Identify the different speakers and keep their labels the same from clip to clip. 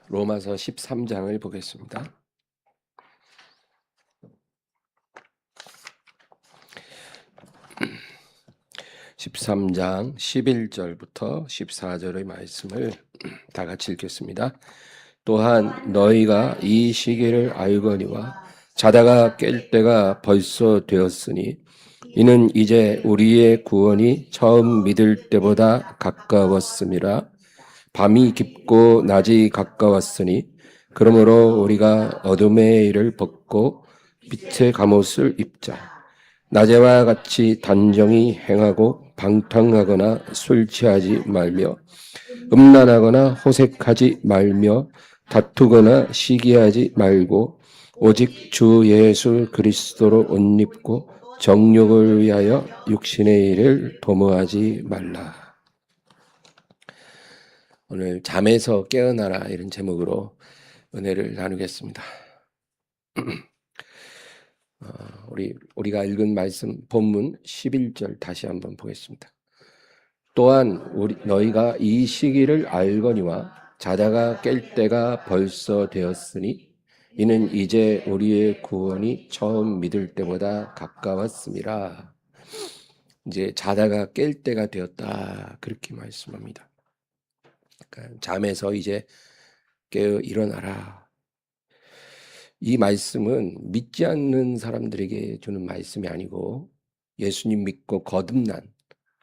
Speaker 1: 로마서 13장을 보겠습니다. 13장 11절부터 14절의 말씀을 다 같이 읽겠습니다. 또한 너희가 이 시기를 알거니와 자다가 깰 때가 벌써 되었으니 이는 이제 우리의 구원이 처음 믿을 때보다 가까웠음이라. 밤이 깊고 낮이 가까웠으니 그러므로 우리가 어둠의 일을 벗고 빛의 갑옷을 입자. 낮에와 같이 단정히 행하고 방탕하거나 술 취하지 말며 음란하거나 호색하지 말며 다투거나 시기하지 말고 오직 주 예수 그리스도로 옷 입고 정욕을 위하여 육신의 일을 도모하지 말라. 오늘 잠에서 깨어나라 이런 제목으로 은혜를 나누겠습니다. 우리가 읽은 말씀 본문 11절 다시 한번 보겠습니다. 또한 너희가 이 시기를 알거니와 자다가 깰 때가 벌써 되었으니 이는 이제 우리의 구원이 처음 믿을 때보다 가까웠음이라. 이제 자다가 깰 때가 되었다 그렇게 말씀합니다. 그러니까 잠에서 이제 깨어 일어나라. 이 말씀은 믿지 않는 사람들에게 주는 말씀이 아니고 예수님 믿고 거듭난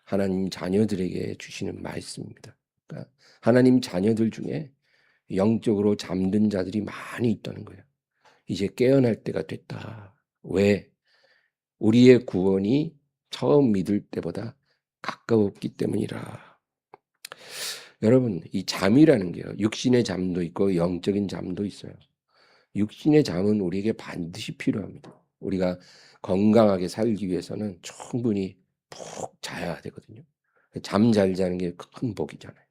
Speaker 1: 하나님 자녀들에게 주시는 말씀입니다. 그러니까 하나님 자녀들 중에 영적으로 잠든 자들이 많이 있다는 거예요. 이제 깨어날 때가 됐다. 왜? 우리의 구원이 처음 믿을 때보다 가까웠기 때문이라. 여러분, 이 잠이라는 게요, 육신의 잠도 있고 영적인 잠도 있어요. 육신의 잠은 우리에게 반드시 필요합니다. 우리가 건강하게 살기 위해서는 충분히 푹 자야 되거든요. 잠 잘 자는 게 큰 복이잖아요.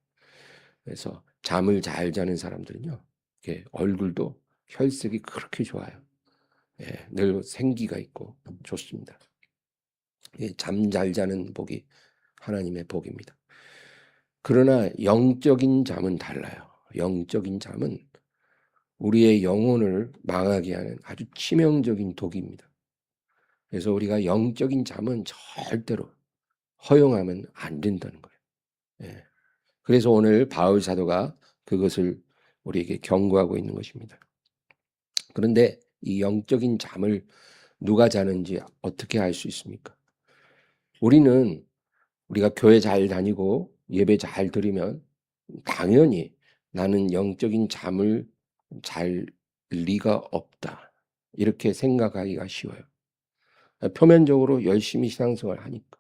Speaker 1: 그래서 잠을 잘 자는 사람들은요, 이렇게 얼굴도 혈색이 그렇게 좋아요. 예, 늘 생기가 있고 좋습니다. 잠 잘 자는 복이 하나님의 복입니다. 그러나 영적인 잠은 달라요. 영적인 잠은 우리의 영혼을 망하게 하는 아주 치명적인 독입니다. 그래서 우리가 영적인 잠은 절대로 허용하면 안 된다는 거예요. 예. 그래서 오늘 바울 사도가 그것을 우리에게 경고하고 있는 것입니다. 그런데 이 영적인 잠을 누가 자는지 어떻게 알 수 있습니까? 우리가 교회 잘 다니고 예배 잘 드리면 당연히 나는 영적인 잠을 잘 리가 없다. 이렇게 생각하기가 쉬워요. 표면적으로 열심히 신앙생활을 하니까.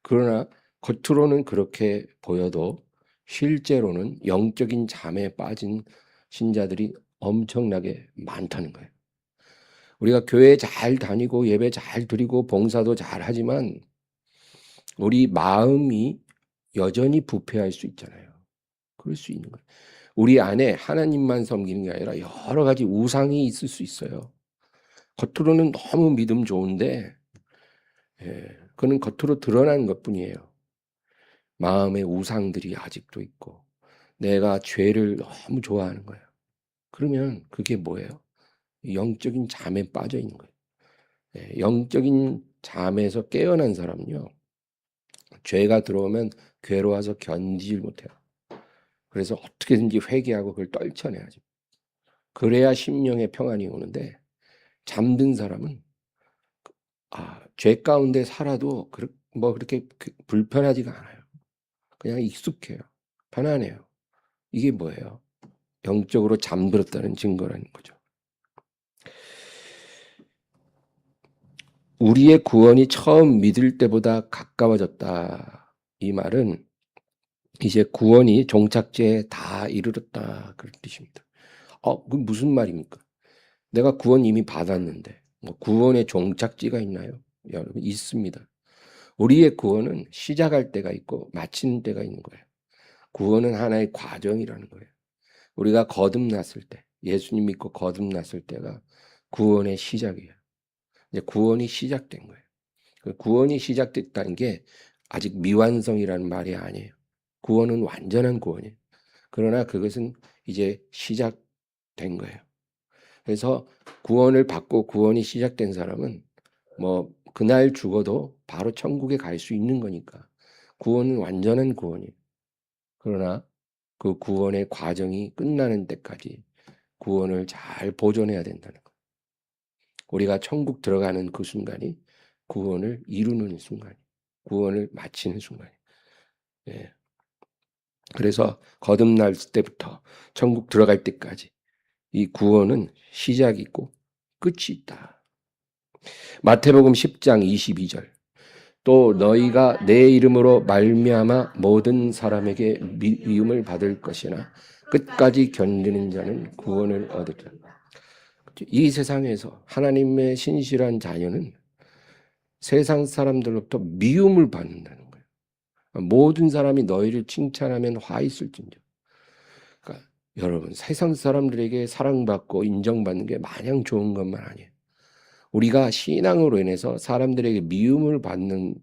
Speaker 1: 그러나 겉으로는 그렇게 보여도 실제로는 영적인 잠에 빠진 신자들이 엄청나게 많다는 거예요. 우리가 교회 잘 다니고 예배 잘 드리고 봉사도 잘 하지만 우리 마음이 여전히 부패할 수 있잖아요. 그럴 수 있는 거예요. 우리 안에 하나님만 섬기는 게 아니라 여러 가지 우상이 있을 수 있어요. 겉으로는 너무 믿음 좋은데 그는 겉으로 드러나는 것뿐이에요. 마음의 우상들이 아직도 있고 내가 죄를 너무 좋아하는 거예요. 그러면 그게 뭐예요? 영적인 잠에 빠져 있는 거예요. 영적인 잠에서 깨어난 사람은요, 죄가 들어오면 괴로워서 견디질 못해요. 그래서 어떻게든지 회개하고 그걸 떨쳐내야죠. 그래야 심령의 평안이 오는데 잠든 사람은 죄 가운데 살아도 그렇게 불편하지가 않아요. 그냥 익숙해요. 편안해요. 이게 뭐예요? 영적으로 잠들었다는 증거라는 거죠. 우리의 구원이 처음 믿을 때보다 가까워졌다. 이 말은 이제 구원이 종착지에 다 이르렀다. 그런 뜻입니다. 그 무슨 말입니까? 내가 구원 이미 받았는데 뭐 구원의 종착지가 있나요? 여러분, 있습니다. 우리의 구원은 시작할 때가 있고 마치는 때가 있는 거예요. 구원은 하나의 과정이라는 거예요. 우리가 거듭났을 때, 예수님 믿고 거듭났을 때가 구원의 시작이에요. 이제 구원이 시작된 거예요. 구원이 시작됐다는 게 아직 미완성이라는 말이 아니에요. 구원은 완전한 구원이에요. 그러나 그것은 이제 시작된 거예요. 그래서 구원을 받고 구원이 시작된 사람은 뭐 그날 죽어도 바로 천국에 갈 수 있는 거니까 구원은 완전한 구원이에요. 그러나 그 구원의 과정이 끝나는 때까지 구원을 잘 보존해야 된다는 거예요. 우리가 천국 들어가는 그 순간이 구원을 이루는 순간이, 구원을 마치는 순간이. 예. 그래서 거듭날 때부터 천국 들어갈 때까지 이 구원은 시작이 있고 끝이 있다. 마태복음 10장 22절. 또 너희가 내 이름으로 말미암아 모든 사람에게 미움을 받을 것이나 끝까지 견디는 자는 구원을 얻으리라. 이 세상에서 하나님의 신실한 자녀는 세상 사람들로부터 미움을 받는다는 거예요. 모든 사람이 너희를 칭찬하면 화 있을진저. 그러니까 여러분, 세상 사람들에게 사랑받고 인정받는 게 마냥 좋은 것만 아니에요. 우리가 신앙으로 인해서 사람들에게 미움을 받는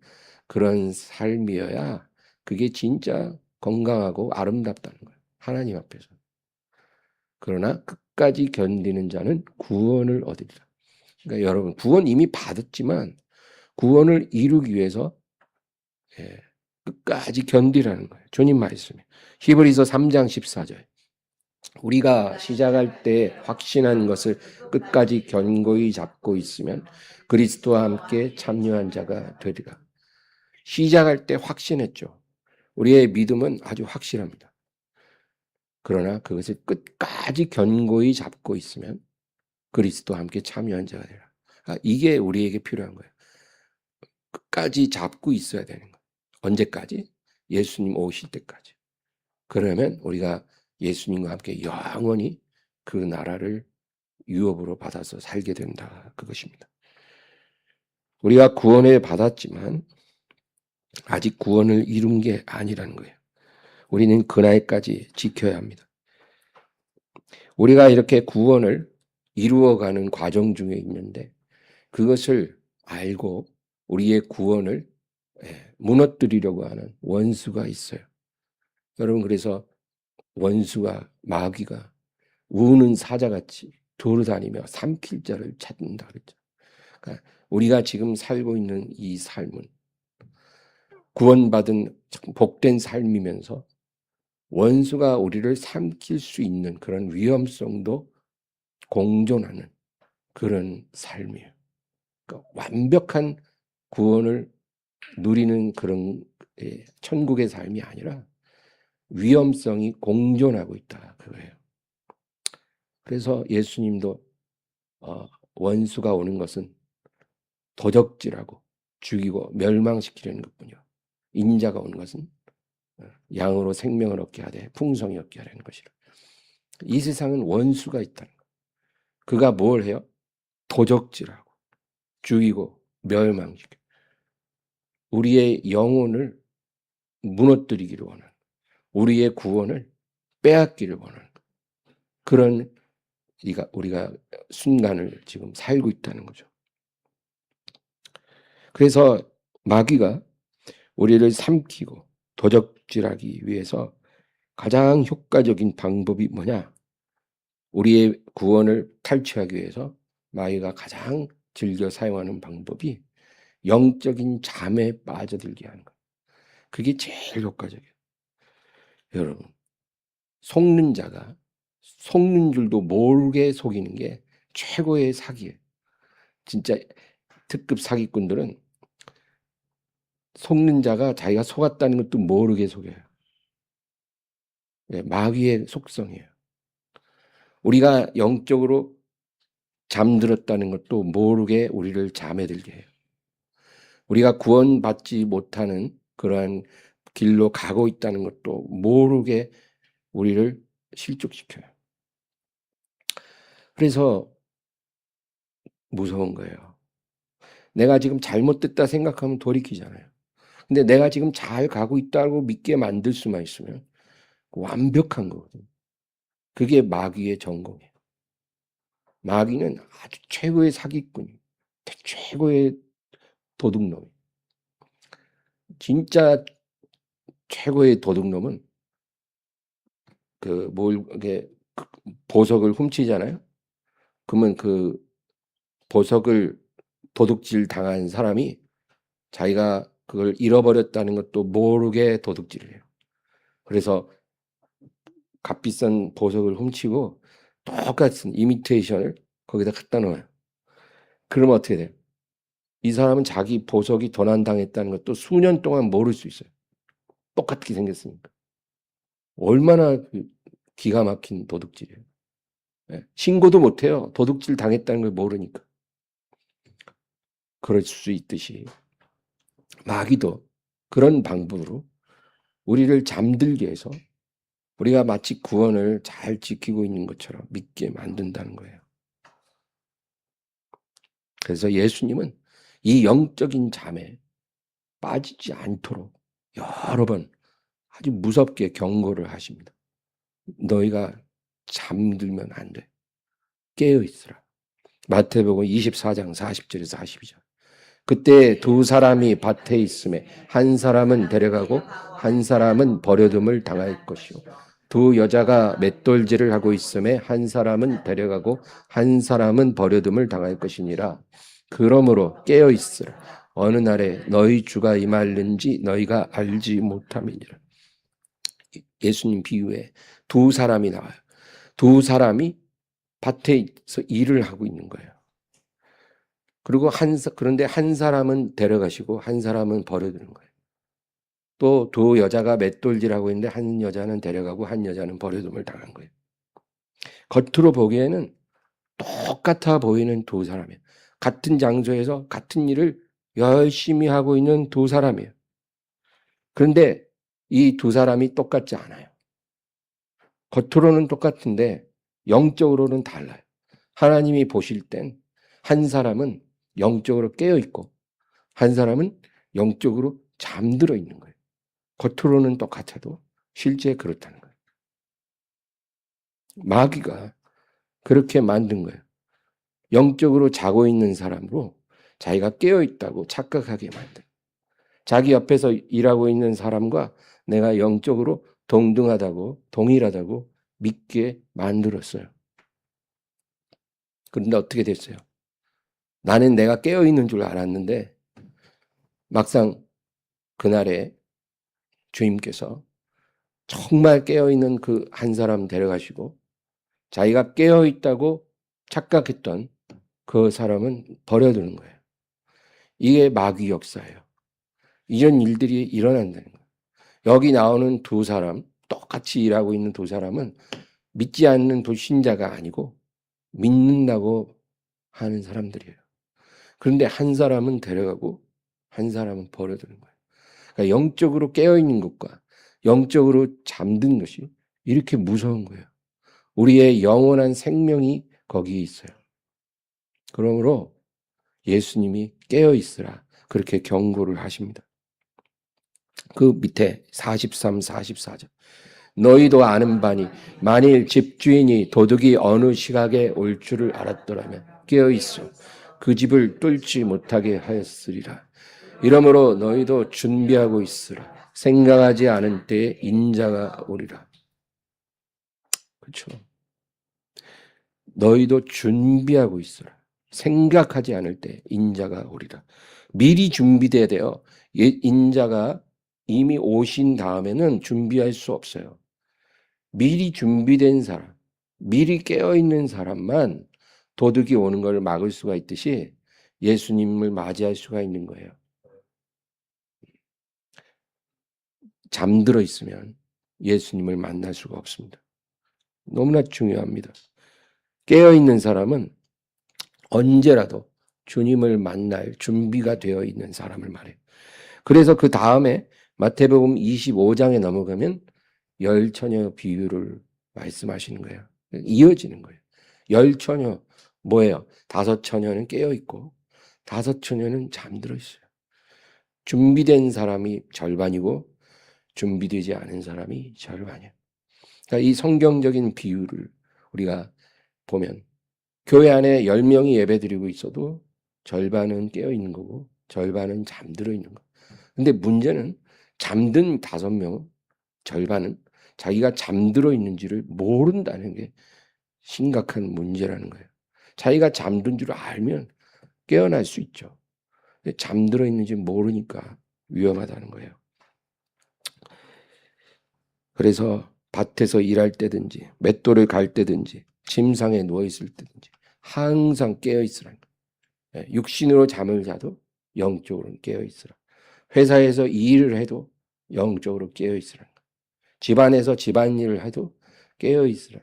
Speaker 1: 그런 삶이어야 그게 진짜 건강하고 아름답다는 거예요. 하나님 앞에서. 그러나 끝까지 견디는 자는 구원을 얻으리라. 그러니까 여러분, 구원 이미 받았지만 구원을 이루기 위해서 끝까지 견디라는 거예요. 주님 말씀에. 히브리서 3장 14절. 우리가 시작할 때 확신한 것을 끝까지 견고히 잡고 있으면 그리스도와 함께 참여한 자가 되리라. 시작할 때 확신했죠. 우리의 믿음은 아주 확실합니다. 그러나 그것을 끝까지 견고히 잡고 있으면 그리스도와 함께 참여한 자가 되리라. 이게 우리에게 필요한 거예요. 끝까지 잡고 있어야 되는 거예요. 언제까지? 예수님 오실 때까지. 그러면 우리가 예수님과 함께 영원히 그 나라를 유업으로 받아서 살게 된다. 그것입니다. 우리가 구원을 받았지만 아직 구원을 이룬 게 아니라는 거예요. 우리는 그날까지 지켜야 합니다. 우리가 이렇게 구원을 이루어가는 과정 중에 있는데 그것을 알고 우리의 구원을 무너뜨리려고 하는 원수가 있어요. 여러분, 그래서 원수가, 마귀가 우는 사자같이 돌아다니며 삼킬 자를 찾는다 그랬죠. 그러니까 우리가 지금 살고 있는 이 삶은 구원받은 복된 삶이면서 원수가 우리를 삼킬 수 있는 그런 위험성도 공존하는 그런 삶이에요. 그러니까 완벽한 구원을 누리는 그런 천국의 삶이 아니라 위험성이 공존하고 있다 그거예요. 그래서 예수님도 원수가 오는 것은 도적질하고 죽이고 멸망시키려는 것뿐이요. 인자가 오는 것은 양으로 생명을 얻게 하되 풍성히 얻게 하려는 것이라. 이 세상은 원수가 있다는 것. 그가 뭘 해요? 도적질하고 죽이고 멸망시켜. 우리의 영혼을 무너뜨리기를 원하는, 우리의 구원을 빼앗기를 원하는 그런 우리가 순간을 지금 살고 있다는 거죠. 그래서 마귀가 우리를 삼키고 도적질하기 위해서 가장 효과적인 방법이 뭐냐? 우리의 구원을 탈취하기 위해서 마귀가 가장 즐겨 사용하는 방법이 영적인 잠에 빠져들게 하는 거예요. 그게 제일 효과적이에요. 여러분, 속는 자가 속는 줄도 모르게 속이는 게 최고의 사기예요. 진짜 특급 사기꾼들은 속는 자가 자기가 속았다는 것도 모르게 속여요. 마귀의 속성이에요. 우리가 영적으로 잠들었다는 것도 모르게 우리를 잠에 들게 해요. 우리가 구원받지 못하는 그러한 길로 가고 있다는 것도 모르게 우리를 실족시켜요. 그래서 무서운 거예요. 내가 지금 잘못됐다 생각하면 돌이키잖아요. 근데 내가 지금 잘 가고 있다고 믿게 만들 수만 있으면 완벽한 거거든요. 그게 마귀의 전공이에요. 마귀는 아주 최고의 사기꾼이에요. 최고의 도둑놈이에요. 진짜 최고의 도둑놈은 이게 보석을 훔치잖아요. 그러면 그 보석을 도둑질 당한 사람이 자기가 그걸 잃어버렸다는 것도 모르게 도둑질을 해요. 그래서 값비싼 보석을 훔치고 똑같은 이미테이션을 거기다 갖다 놓아요. 그러면 어떻게 돼요? 이 사람은 자기 보석이 도난당했다는 것도 수년 동안 모를 수 있어요. 똑같게 생겼으니까. 얼마나 기가 막힌 도둑질이에요. 신고도 못해요. 도둑질 당했다는 걸 모르니까. 그럴 수 있듯이 마귀도 그런 방법으로 우리를 잠들게 해서 우리가 마치 구원을 잘 지키고 있는 것처럼 믿게 만든다는 거예요. 그래서 예수님은 이 영적인 잠에 빠지지 않도록 여러 번 아주 무섭게 경고를 하십니다. 너희가 잠들면 안 돼. 깨어 있으라. 마태복음 24장 40절에서 42절. 그때 두 사람이 밭에 있음에 한 사람은 데려가고 한 사람은 버려둠을 당할 것이요. 두 여자가 맷돌질을 하고 있음에 한 사람은 데려가고 한 사람은 버려둠을 당할 것이니라. 그러므로 깨어 있으라. 어느 날에 너희 주가 임하는지 너희가 알지 못함이니라. 예수님 비유에 두 사람이 나와요. 두 사람이 밭에서 일을 하고 있는 거예요. 그리고 그런데 한 사람은 데려가시고 한 사람은 버려두는 거예요. 또 두 여자가 맷돌질하고 있는데 한 여자는 데려가고 한 여자는 버려둠을 당한 거예요. 겉으로 보기에는 똑같아 보이는 두 사람이에요. 같은 장소에서 같은 일을 열심히 하고 있는 두 사람이에요. 그런데 이 두 사람이 똑같지 않아요. 겉으로는 똑같은데 영적으로는 달라요. 하나님이 보실 땐 한 사람은 영적으로 깨어 있고 한 사람은 영적으로 잠들어 있는 거예요. 겉으로는 똑같아도 실제 그렇다는 거예요. 마귀가 그렇게 만든 거예요. 영적으로 자고 있는 사람으로 자기가 깨어 있다고 착각하게 만든. 자기 옆에서 일하고 있는 사람과 내가 영적으로 동등하다고 동일하다고 믿게 만들었어요. 그런데 어떻게 됐어요? 나는 내가 깨어 있는 줄 알았는데 막상 그날에 주님께서 정말 깨어있는 그 한 사람 데려가시고 자기가 깨어있다고 착각했던 그 사람은 버려두는 거예요. 이게 마귀 역사예요. 이런 일들이 일어난다는 거예요. 여기 나오는 두 사람, 똑같이 일하고 있는 두 사람은 믿지 않는 불신자가 아니고 믿는다고 하는 사람들이에요. 그런데 한 사람은 데려가고 한 사람은 버려두는 거예요. 그러니까 영적으로 깨어있는 것과 영적으로 잠든 것이 이렇게 무서운 거예요. 우리의 영원한 생명이 거기에 있어요. 그러므로 예수님이 깨어있으라 그렇게 경고를 하십니다. 그 밑에 43, 44절. 너희도 아는 바니 만일 집주인이 도둑이 어느 시각에 올 줄을 알았더라면 깨어있어 그 집을 뚫지 못하게 하였으리라. 이러므로 너희도 준비하고 있으라. 생각하지 않은 때에 인자가 오리라. 그렇죠. 너희도 준비하고 있으라. 생각하지 않을 때 인자가 오리라. 미리 준비돼야 돼요. 인자가 이미 오신 다음에는 준비할 수 없어요. 미리 준비된 사람, 미리 깨어있는 사람만 도둑이 오는 걸 막을 수가 있듯이 예수님을 맞이할 수가 있는 거예요. 잠들어 있으면 예수님을 만날 수가 없습니다. 너무나 중요합니다. 깨어있는 사람은 언제라도 주님을 만날 준비가 되어 있는 사람을 말해요. 그래서 그 다음에 마태복음 25장에 넘어가면 열 처녀 비유를 말씀하시는 거예요. 이어지는 거예요. 열 처녀 뭐예요? 다섯 처녀는 깨어 있고 다섯 처녀는 잠들어 있어요. 준비된 사람이 절반이고 준비되지 않은 사람이 절반이에요. 그러니까 이 성경적인 비유를 우리가 보면 교회 안에 10명이 예배드리고 있어도 절반은 깨어 있는 거고 절반은 잠들어 있는 거. 근데 문제는 잠든 5명은 절반은 자기가 잠들어 있는지를 모른다는 게 심각한 문제라는 거예요. 자기가 잠든 줄 알면 깨어날 수 있죠. 근데 잠들어 있는지 모르니까 위험하다는 거예요. 그래서 밭에서 일할 때든지 맷돌을 갈 때든지 침상에 누워 있을 때든지 항상 깨어 있으라는 거예요. 육신으로 잠을 자도 영적으로는 깨어 있으라. 회사에서 일을 해도 영적으로 깨어 있으라는 거예요. 집안에서 집안일을 해도 깨어 있으라.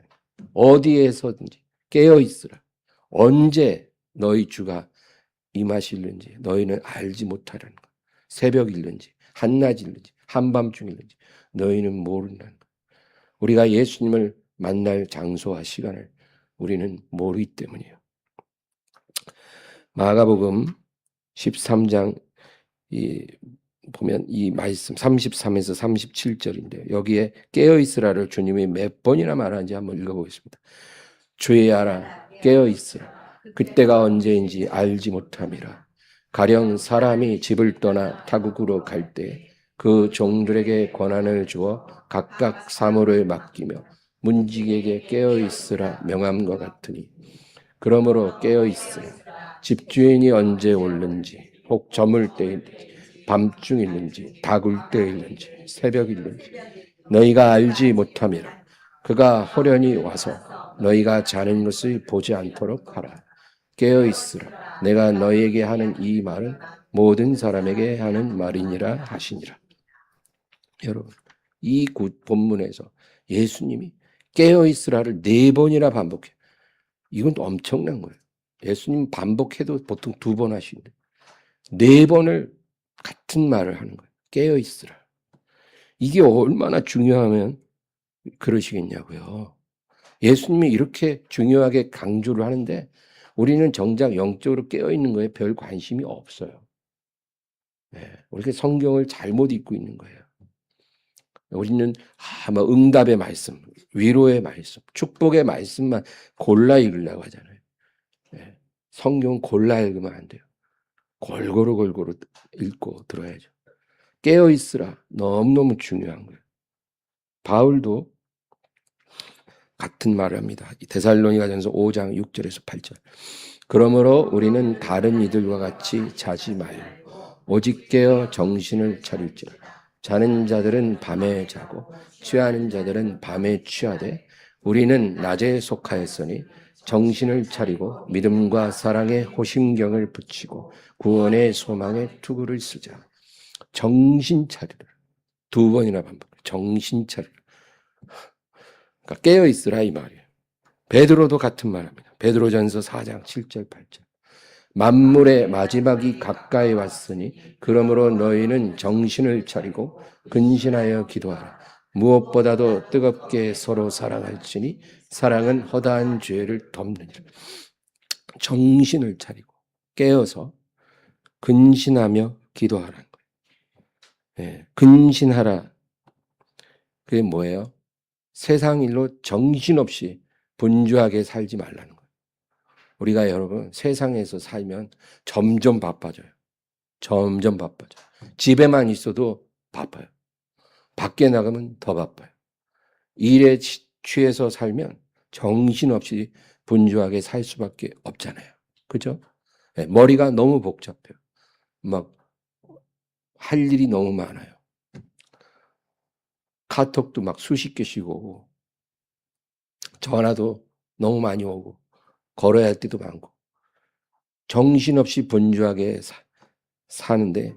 Speaker 1: 어디에서든지 깨어 있으라. 언제 너희 주가 임하실는지 너희는 알지 못하라는 거예요. 새벽일는지 한낮일는지 한밤중일는지 너희는 모른다는 거예요. 우리가 예수님을 만날 장소와 시간을 우리는 모르기 때문이에요. 마가복음 13장 보면 이 말씀 33에서 37절인데 여기에 깨어 있으라를 주님이 몇 번이나 말하는지 한번 읽어보겠습니다. 주의하라 깨어 있으라 그때가 언제인지 알지 못함이라. 가령 사람이 집을 떠나 타국으로 갈 때 그 종들에게 권한을 주어 각각 사물을 맡기며 문지기에게 깨어 있으라 명함과 같으니 그러므로 깨어 있으라. 집주인이 언제 올는지 혹 저물 때인지 밤중일는지 다굴 때일는지 새벽일는지 너희가 알지 못함이라. 그가 호련히 와서 너희가 자는 것을 보지 않도록 하라. 깨어 있으라. 내가 너희에게 하는 이 말은 모든 사람에게 하는 말이니라 하시니라. 여러분, 이 본문에서 예수님이 깨어 있으라를 4번이나 반복해요. 이건 엄청난 거예요. 예수님 반복해도 보통 2번 하시는데 4번을 같은 말을 하는 거예요. 깨어 있으라. 이게 얼마나 중요하면 그러시겠냐고요. 예수님이 이렇게 중요하게 강조를 하는데 우리는 정작 영적으로 깨어 있는 거에 별 관심이 없어요. 네, 우리가 성경을 잘못 읽고 있는 거예요. 우리는 뭐 응답의 말씀, 위로의 말씀, 축복의 말씀만 골라 읽으려고 하잖아요. 네, 성경 골라 읽으면 안 돼요. 골고루 읽고 들어야죠. 깨어 있으라 너무너무 중요한 거예요. 바울도 같은 말을 합니다. 데살로니가전서 5장 6절에서 8절. 그러므로 우리는 다른 이들과 같이 자지 말고 오직 깨어 정신을 차릴지라. 자는 자들은 밤에 자고 취하는 자들은 밤에 취하되 우리는 낮에 속하였으니 정신을 차리고 믿음과 사랑에 호심경을 붙이고 구원의 소망에 투구를 쓰자. 정신 차리라. 2번이나 반복. 정신 차리라. 그러니까 깨어 있으라 이 말이에요. 베드로도 같은 말합니다. 베드로전서 4장 7절 8절. 만물의 마지막이 가까이 왔으니 그러므로 너희는 정신을 차리고 근신하여 기도하라. 무엇보다도 뜨겁게 서로 사랑할지니 사랑은 허다한 죄를 덮느니라. 정신을 차리고 깨어서 근신하며 기도하라는 거예요. 네, 근신하라. 그게 뭐예요? 세상 일로 정신없이 분주하게 살지 말라는 거예요. 우리가 여러분 세상에서 살면 점점 바빠져요. 점점 바빠져요. 집에만 있어도 바빠요. 밖에 나가면 더 바빠요. 일에 취해서 살면 정신없이 분주하게 살 수밖에 없잖아요. 그죠? 네, 머리가 너무 복잡해요. 막 할 일이 너무 많아요. 카톡도 막 수십 개씩 오고 전화도 너무 많이 오고 걸어야 할 때도 많고 정신없이 분주하게 사는데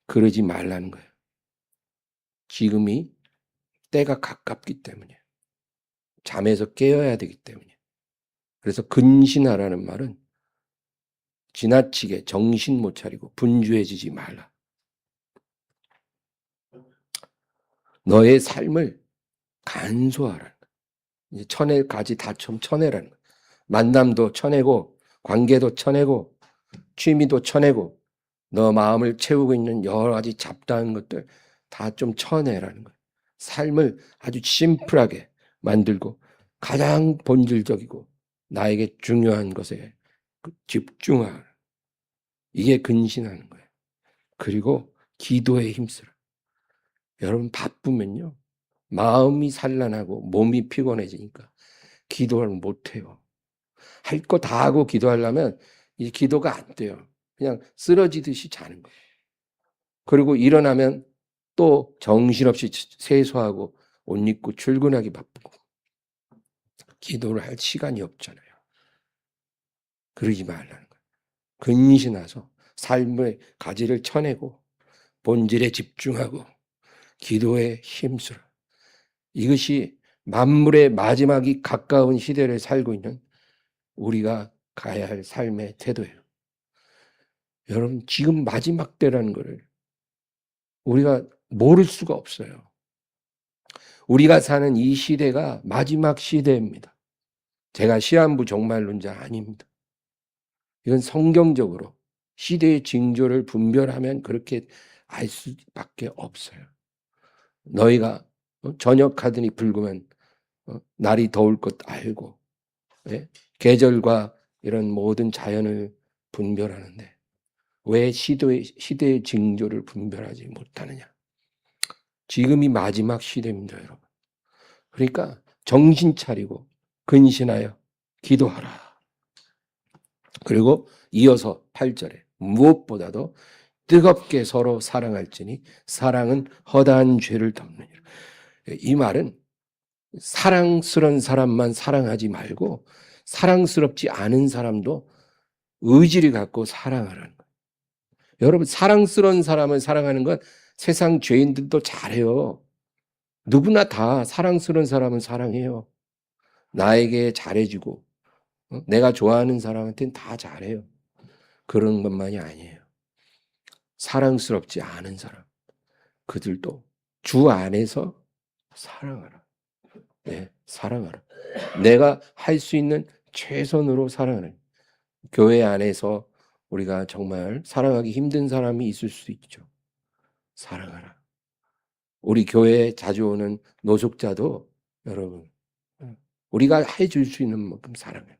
Speaker 1: 그러지 말라는 거예요. 지금이 때가 가깝기 때문이에요. 잠에서 깨어야 되기 때문이에요. 그래서 근신하라는 말은 지나치게 정신 못 차리고 분주해지지 말라. 너의 삶을 간소하라는 거예요. 쳐낼 가지 다 좀 쳐내라는 거예요. 만남도 쳐내고 관계도 쳐내고 취미도 쳐내고 너 마음을 채우고 있는 여러 가지 잡다한 것들 다 좀 쳐내라는 거예요. 삶을 아주 심플하게 만들고 가장 본질적이고 나에게 중요한 것에 집중하라. 이게 근신하는 거예요. 그리고 기도에 힘쓰라. 여러분 바쁘면요. 마음이 산란하고 몸이 피곤해지니까 기도를 못해요. 할 거 다 하고 기도하려면 이 기도가 안 돼요. 그냥 쓰러지듯이 자는 거예요. 그리고 일어나면 또 정신없이 세수하고 옷 입고 출근하기 바쁘고 기도를 할 시간이 없잖아요. 그러지 말라는 거예요. 근신하서 삶의 가지를 쳐내고 본질에 집중하고 기도에 힘쓰라. 이것이 만물의 마지막이 가까운 시대를 살고 있는 우리가 가야 할 삶의 태도예요. 여러분, 지금 마지막 때라는 것을 우리가 모를 수가 없어요. 우리가 사는 이 시대가 마지막 시대입니다. 제가 시한부 종말론자 아닙니다. 이건 성경적으로 시대의 징조를 분별하면 그렇게 알 수밖에 없어요. 너희가 저녁하더니 붉으면 날이 더울 것 알고, 예? 계절과 이런 모든 자연을 분별하는데 왜 시대의 징조를 분별하지 못하느냐? 지금이 마지막 시대입니다, 여러분. 그러니까 정신 차리고 근신하여 기도하라. 그리고 이어서 8절에 무엇보다도 뜨겁게 서로 사랑할지니 사랑은 허다한 죄를 덮느니라. 이 말은 사랑스러운 사람만 사랑하지 말고 사랑스럽지 않은 사람도 의지를 갖고 사랑하라는 거예요. 여러분, 사랑스러운 사람을 사랑하는 건 세상 죄인들도 잘해요. 누구나 다 사랑스러운 사람은 사랑해요. 나에게 잘해주고 내가 좋아하는 사람한테는 다 잘해요. 그런 것만이 아니에요. 사랑스럽지 않은 사람, 그들도 주 안에서 사랑하라. 네, 사랑하라. 내가 할 수 있는 최선으로 사랑하는, 교회 안에서 우리가 정말 사랑하기 힘든 사람이 있을 수 있죠. 사랑하라. 우리 교회에 자주 오는 노숙자도 여러분, 우리가 해줄 수 있는 만큼 사랑해.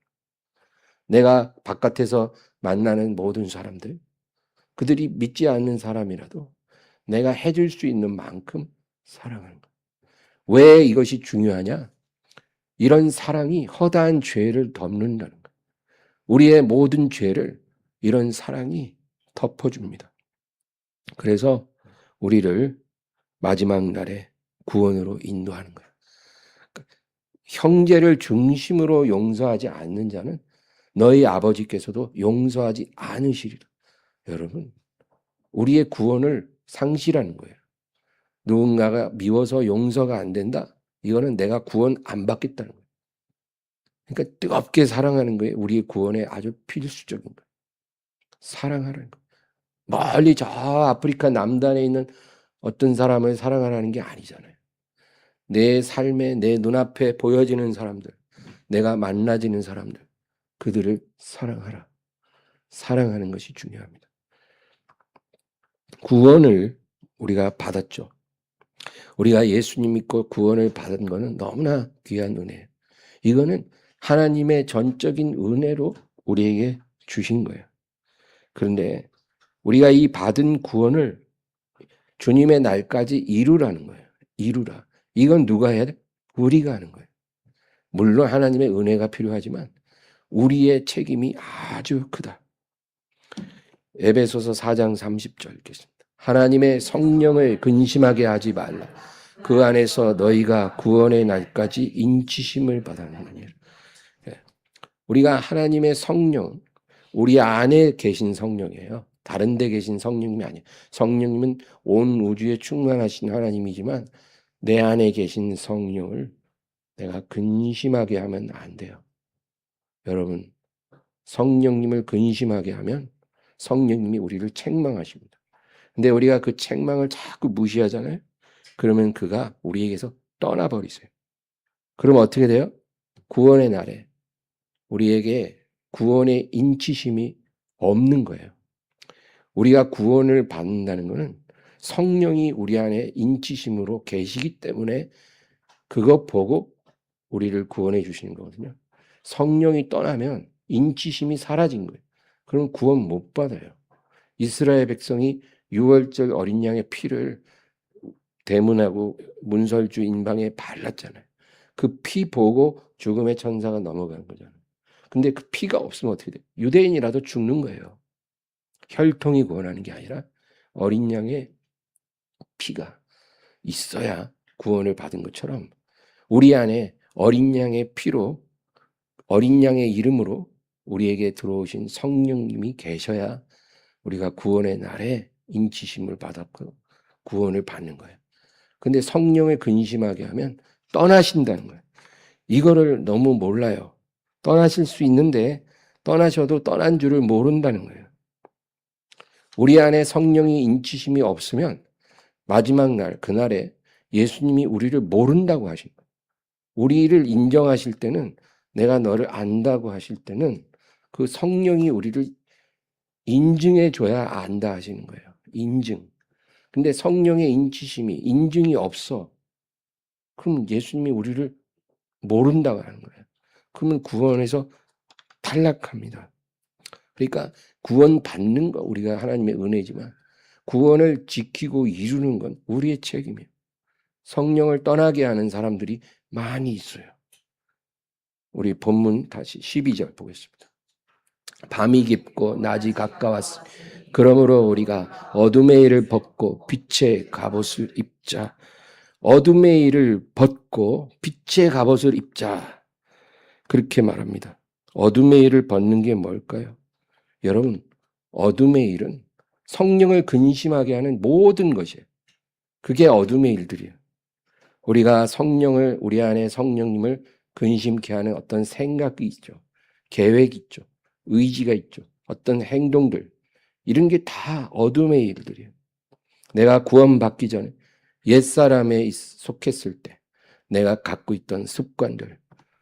Speaker 1: 내가 바깥에서 만나는 모든 사람들, 그들이 믿지 않는 사람이라도 내가 해줄 수 있는 만큼 사랑하는 거예요. 왜 이것이 중요하냐? 이런 사랑이 허다한 죄를 덮는다는 거예요. 우리의 모든 죄를 이런 사랑이 덮어줍니다. 그래서 우리를 마지막 날에 구원으로 인도하는 거예요. 그러니까 형제를 중심으로 용서하지 않는 자는 너희 아버지께서도 용서하지 않으시리라. 여러분, 우리의 구원을 상실하는 거예요. 누군가가 미워서 용서가 안 된다? 이거는 내가 구원 안 받겠다는 거예요. 그러니까 뜨겁게 사랑하는 거예요. 우리의 구원에 아주 필수적인 거예요. 사랑하라는 거예요. 멀리 저 아프리카 남단에 있는 어떤 사람을 사랑하라는 게 아니잖아요. 내 삶에 내 눈앞에 보여지는 사람들, 내가 만나지는 사람들, 그들을 사랑하라. 사랑하는 것이 중요합니다. 구원을 우리가 받았죠. 우리가 예수님 믿고 구원을 받은 것은 너무나 귀한 은혜예요. 이거는 하나님의 전적인 은혜로 우리에게 주신 거예요. 그런데 우리가 이 받은 구원을 주님의 날까지 이루라는 거예요. 이루라. 이건 누가 해야 돼? 우리가 하는 거예요. 물론 하나님의 은혜가 필요하지만 우리의 책임이 아주 크다. 에베소서 4장 30절 읽겠습니다. 하나님의 성령을 근심하게 하지 말라. 그 안에서 너희가 구원의 날까지 인치심을 받았느니라. 우리가 하나님의 성령, 우리 안에 계신 성령이에요. 다른 데 계신 성령님이 아니에요. 성령님은 온 우주에 충만하신 하나님이지만 내 안에 계신 성령을 내가 근심하게 하면 안 돼요. 여러분, 성령님을 근심하게 하면 성령님이 우리를 책망하십니다. 근데 우리가 그 책망을 자꾸 무시하잖아요. 그러면 그가 우리에게서 떠나버리세요. 그럼 어떻게 돼요? 구원의 날에 우리에게 구원의 인치심이 없는 거예요. 우리가 구원을 받는다는 것은 성령이 우리 안에 인치심으로 계시기 때문에 그것 보고 우리를 구원해 주시는 거거든요. 성령이 떠나면 인치심이 사라진 거예요. 그럼 구원 못 받아요. 이스라엘 백성이 유월절 어린 양의 피를 대문하고 문설주 인방에 발랐잖아요. 그 피 보고 죽음의 천사가 넘어가는 거잖아요. 근데 그 피가 없으면 어떻게 돼요? 유대인이라도 죽는 거예요. 혈통이 구원하는 게 아니라 어린 양의 피가 있어야 구원을 받은 것처럼 우리 안에 어린 양의 피로, 어린 양의 이름으로 우리에게 들어오신 성령님이 계셔야 우리가 구원의 날에 인치심을 받았고 구원을 받는 거예요. 근데 성령을 근심하게 하면 떠나신다는 거예요. 이거를 너무 몰라요. 떠나실 수 있는데 떠나셔도 떠난 줄을 모른다는 거예요. 우리 안에 성령이 인치심이 없으면 마지막 날, 그날에 예수님이 우리를 모른다고 하신 거예요. 우리를 인정하실 때는, 내가 너를 안다고 하실 때는 그 성령이 우리를 인증해 줘야 안다 하시는 거예요. 인증. 근데 성령의 인치심이, 인증이 없어. 그럼 예수님이 우리를 모른다고 하는 거예요. 그러면 구원에서 탈락합니다. 그러니까 구원 받는 거 우리가 하나님의 은혜지만 구원을 지키고 이루는 건 우리의 책임이에요. 성령을 떠나게 하는 사람들이 많이 있어요. 우리 본문 다시 12절 보겠습니다. 밤이 깊고 낮이 가까웠으 그러므로 우리가 어둠의 일을 벗고 빛의 갑옷을 입자. 어둠의 일을 벗고 빛의 갑옷을 입자. 그렇게 말합니다. 어둠의 일을 벗는 게 뭘까요? 여러분, 어둠의 일은 성령을 근심하게 하는 모든 것이에요. 그게 어둠의 일들이에요. 우리가 성령을, 우리 안에 성령님을 근심케 하는 어떤 생각이 있죠. 계획이 있죠. 의지가 있죠. 어떤 행동들. 이런 게 다 어둠의 일들이에요. 내가 구원받기 전에 옛사람에 속했을 때 내가 갖고 있던 습관들,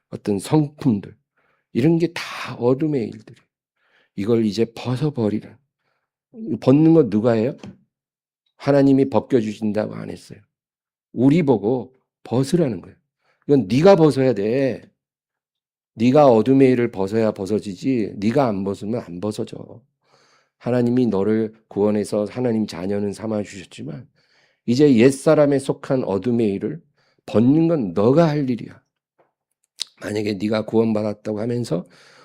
Speaker 1: 어떤 성품들, 이런 게 다 어둠의 일들이에요. 이걸 이제 벗어버리라. 벗는 건 누가 해요? 하나님이 벗겨주신다고 안 했어요. 우리 보고 벗으라는 거예요. 이건 네가 벗어야 돼. 네가 어둠의 일을 벗어야 벗어지지 네가 안 벗으면 안 벗어져. 하나님이 너를 구원해서 하나님 자녀는 삼아주셨지만 이제 옛사람에 속한 어둠의 일을 벗는 건 너가 할 일이야. 만약에 네가 구원받았다고 하면서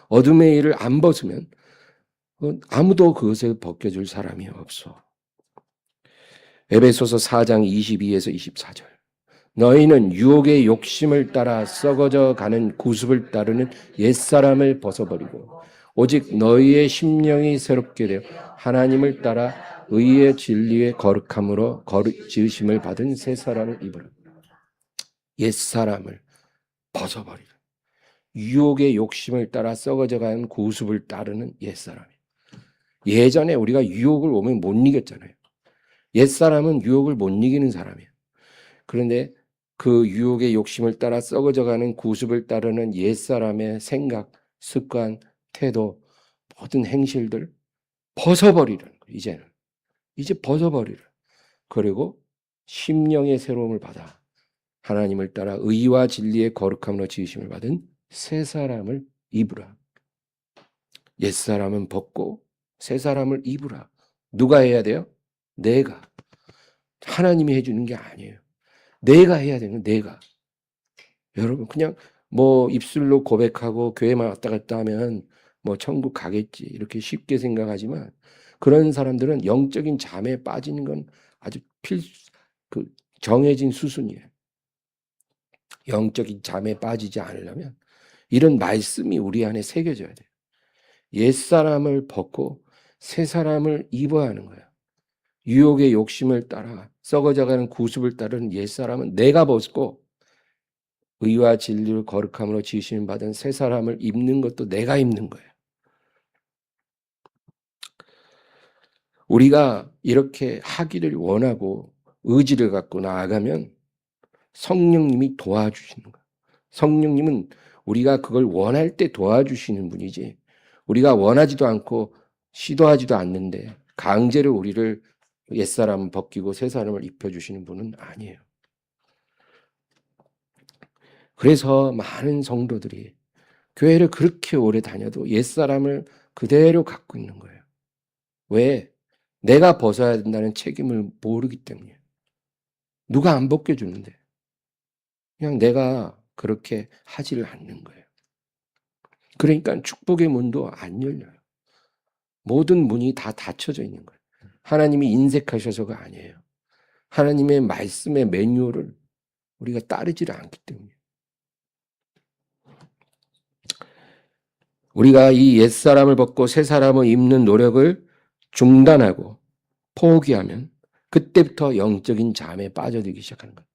Speaker 1: 어둠의 일을 안 벗으면 아무도 그것을 벗겨줄 사람이 없어. 에베소서 4장 22에서 24절. 너희는 유혹의 욕심을 따라 썩어져 가는 구습을 따르는 옛사람을 벗어버리고 오직 너희의 심령이 새롭게 되어 하나님을 따라 의의 진리의 거룩함으로 지으심을 받은 새 사람을 입으라. 옛사람을 벗어버리라. 유혹의 욕심을 따라 썩어져 가는 구습을 따르는 옛사람이. 예전에 우리가 유혹을 오면 못 이겼잖아요. 옛사람은 유혹을 못 이기는 사람이에요. 그런데 그 유혹의 욕심을 따라 썩어져가는 구습을 따르는 옛사람의 생각, 습관, 태도, 모든 행실들 벗어버리라는 거예요. 이제는. 이제 벗어버리라. 그리고 심령의 새로움을 받아 하나님을 따라 의와 진리의 거룩함으로 지으심을 받은 새 사람을 입으라. 옛사람은 벗고 새 사람을 입으라. 누가 해야 돼요? 내가. 하나님이 해주는 게 아니에요. 내가 해야 되는, 내가. 여러분, 그냥 뭐 입술로 고백하고 교회만 왔다 갔다 하면 뭐 천국 가겠지 이렇게 쉽게 생각하지만 그런 사람들은 영적인 잠에 빠지는 건 아주 정해진 수순이에요. 영적인 잠에 빠지지 않으려면 이런 말씀이 우리 안에 새겨져야 돼요. 옛사람을 벗고 새 사람을 입어야 하는 거예요. 유혹의 욕심을 따라 썩어져가는 구습을 따르는 옛사람은 내가 벗고 의와 진리를 거룩함으로 지으심을 받은 새 사람을 입는 것도 내가 입는 거예요. 우리가 이렇게 하기를 원하고 의지를 갖고 나아가면 성령님이 도와주시는 거예요. 성령님은 우리가 그걸 원할 때 도와주시는 분이지 우리가 원하지도 않고 시도하지도 않는데 강제로 우리를 옛사람을 벗기고 새 사람을 입혀주시는 분은 아니에요. 그래서 많은 성도들이 교회를 그렇게 오래 다녀도 옛사람을 그대로 갖고 있는 거예요. 왜? 내가 벗어야 된다는 책임을 모르기 때문이에요. 누가 안 벗겨주는데. 그냥 내가 그렇게 하지를 않는 거예요. 그러니까 축복의 문도 안 열려요. 모든 문이 다 닫혀져 있는 거예요. 하나님이 인색하셔서가 아니에요. 하나님의 말씀의 매뉴얼을 우리가 따르지를 않기 때문에. 우리가 이 옛사람을 벗고 새사람을 입는 노력을 중단하고 포기하면 그때부터 영적인 잠에 빠져들기 시작하는 거예요.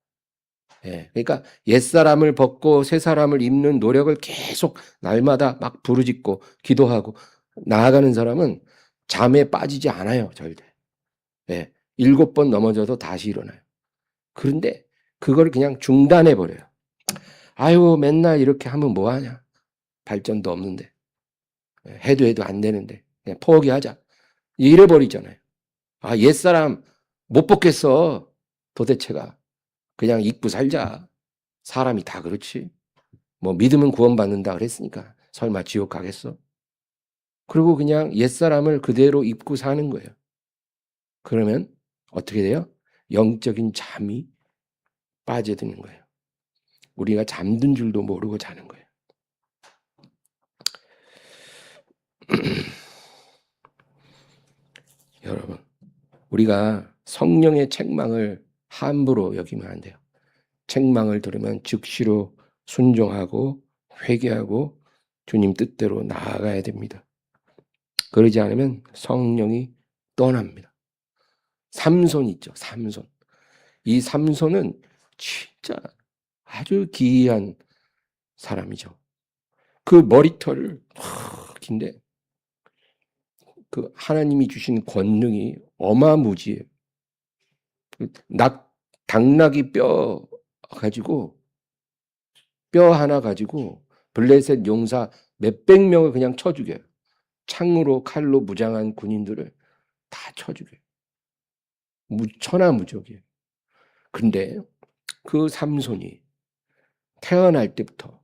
Speaker 1: 예, 그러니까 옛사람을 벗고 새사람을 입는 노력을 계속 날마다 막 부르짖고 기도하고 나아가는 사람은 잠에 빠지지 않아요, 절대. 예, 7번 넘어져도 다시 일어나요. 그런데 그걸 그냥 중단해버려요. 아유, 맨날 이렇게 하면 뭐하냐. 발전도 없는데. 해도 안 되는데. 그냥 포기하자. 이래버리잖아요. 아, 옛사람 못 벗겠어. 도대체가. 그냥 입고 살자. 사람이 다 그렇지. 뭐 믿으면 구원받는다 그랬으니까 설마 지옥 가겠어? 그리고 그냥 옛사람을 그대로 입고 사는 거예요. 그러면 어떻게 돼요? 영적인 잠이 빠져드는 거예요. 우리가 잠든 줄도 모르고 자는 거예요. 여러분, 우리가 성령의 책망을 함부로 여기면 안 돼요. 책망을 들으면 즉시로 순종하고 회개하고 주님 뜻대로 나아가야 됩니다. 그러지 않으면 성령이 떠납니다. 삼손 있죠. 삼손. 이 삼손은 진짜 아주 기이한 사람이죠. 그 머리털을 긴데 그 하나님이 주신 권능이 어마무지해요. 당나귀 뼈 가지고 뼈 하나 가지고 블레셋 용사 몇백 명을 그냥 쳐 죽여요. 창으로 칼로 무장한 군인들을 다 쳐 죽여요. 천하무적이에요. 근데 그 삼손이 태어날 때부터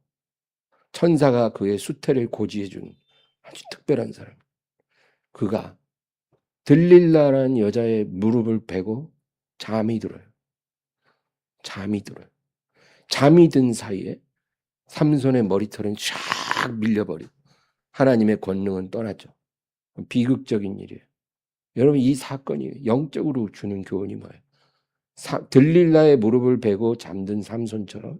Speaker 1: 천사가 그의 수태를 고지해준 아주 특별한 사람. 그가 들릴라라는 여자의 무릎을 베고 잠이 들어요. 잠이 들어요. 잠이 든 사이에 삼손의 머리털은 쫙 밀려버리고 하나님의 권능은 떠났죠. 비극적인 일이에요. 여러분, 이 사건이 영적으로 주는 교훈이 뭐예요? 들릴라의 무릎을 베고 잠든 삼손처럼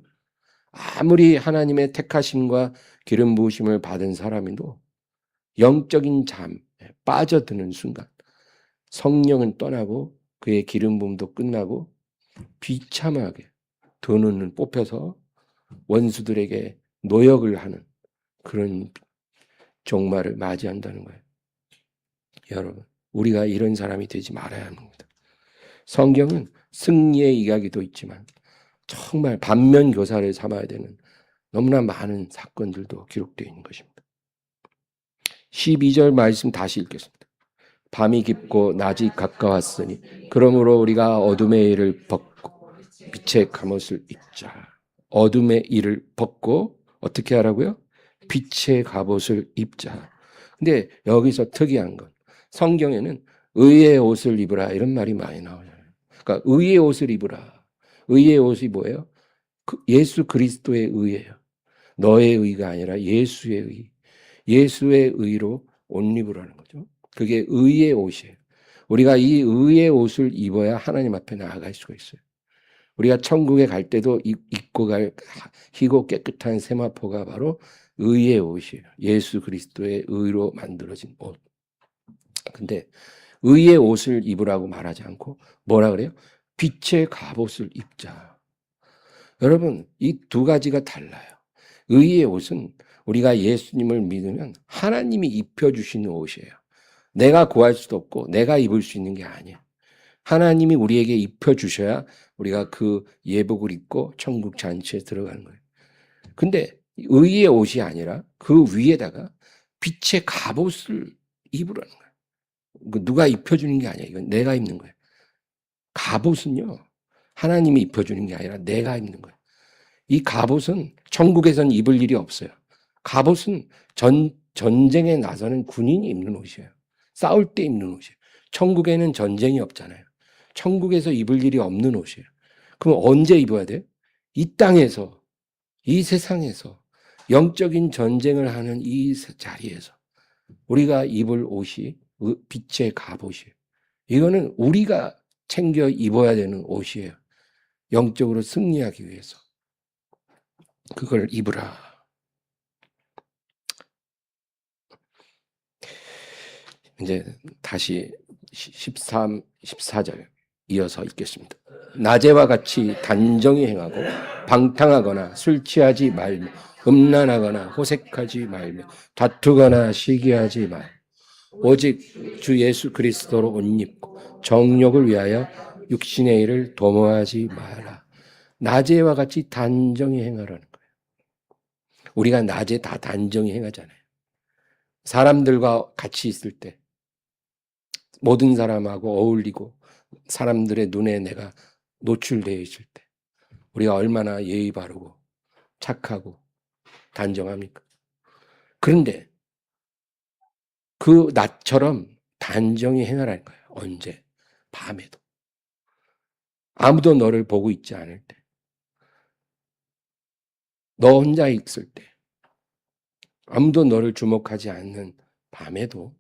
Speaker 1: 아무리 하나님의 택하심과 기름 부으심을 받은 사람이도 영적인 잠에 빠져드는 순간 성령은 떠나고 그의 기름 부음도 끝나고 비참하게 두 눈을 뽑혀서 원수들에게 노역을 하는 그런 종말을 맞이한다는 거예요. 여러분, 우리가 이런 사람이 되지 말아야 합니다. 성경은 승리의 이야기도 있지만 정말 반면교사를 삼아야 되는 너무나 많은 사건들도 기록되어 있는 것입니다. 12절 말씀 다시 읽겠습니다. 밤이 깊고 낮이 가까웠으니 그러므로 우리가 어둠의 일을 벗고 빛의 갑옷을 입자. 어둠의 일을 벗고 어떻게 하라고요? 빛의 갑옷을 입자. 근데 여기서 특이한 건 성경에는 의의 옷을 입으라 이런 말이 많이 나와요. 그러니까 의의 옷을 입으라. 의의 옷이 뭐예요? 예수 그리스도의 의예요. 너의 의가 아니라 예수의 의. 예수의 의로 옷 입으라는 거죠. 그게 의의 옷이에요. 우리가 이 의의 옷을 입어야 하나님 앞에 나아갈 수가 있어요. 우리가 천국에 갈 때도 입고 갈 희고 깨끗한 세마포가 바로 의의 옷이에요. 예수 그리스도의 의로 만들어진 옷. 근데 의의 옷을 입으라고 말하지 않고 뭐라 그래요? 빛의 갑옷을 입자. 여러분, 이 두 가지가 달라요. 의의 옷은 우리가 예수님을 믿으면 하나님이 입혀주시는 옷이에요. 내가 구할 수도 없고 내가 입을 수 있는 게 아니에요. 하나님이 우리에게 입혀주셔야 우리가 그 예복을 입고 천국 잔치에 들어가는 거예요. 근데 의의 옷이 아니라 그 위에다가 빛의 갑옷을 입으라는 거예요. 누가 입혀주는 게 아니야. 이건 내가 입는 거예요. 갑옷은요, 하나님이 입혀주는 게 아니라 내가 입는 거예요. 이 갑옷은 천국에선 입을 일이 없어요. 갑옷은 전쟁에 나서는 군인이 입는 옷이에요. 싸울 때 입는 옷이에요. 천국에는 전쟁이 없잖아요. 천국에서 입을 일이 없는 옷이에요. 그럼 언제 입어야 돼? 이 땅에서, 이 세상에서 영적인 전쟁을 하는 이 자리에서 우리가 입을 옷이 빛의 갑옷이에요. 이거는 우리가 챙겨 입어야 되는 옷이에요. 영적으로 승리하기 위해서. 그걸 입으라. 이제 다시 13, 14절 이어서 읽겠습니다. 낮에와 같이 단정히 행하고 방탕하거나 술 취하지 말며 음란하거나 호색하지 말며 다투거나 시기하지 말. 오직 주 예수 그리스도로 옷 입고 정욕을 위하여 육신의 일을 도모하지 마라. 낮에와 같이 단정히 행하라는 거예요. 우리가 낮에 다 단정히 행하잖아요. 사람들과 같이 있을 때 모든 사람하고 어울리고 사람들의 눈에 내가 노출되어 있을 때 우리가 얼마나 예의 바르고 착하고 단정합니까? 그런데 그 낮처럼 단정히 행하라는 거예요. 언제? 밤에도. 아무도 너를 보고 있지 않을 때. 너 혼자 있을 때. 아무도 너를 주목하지 않는 밤에도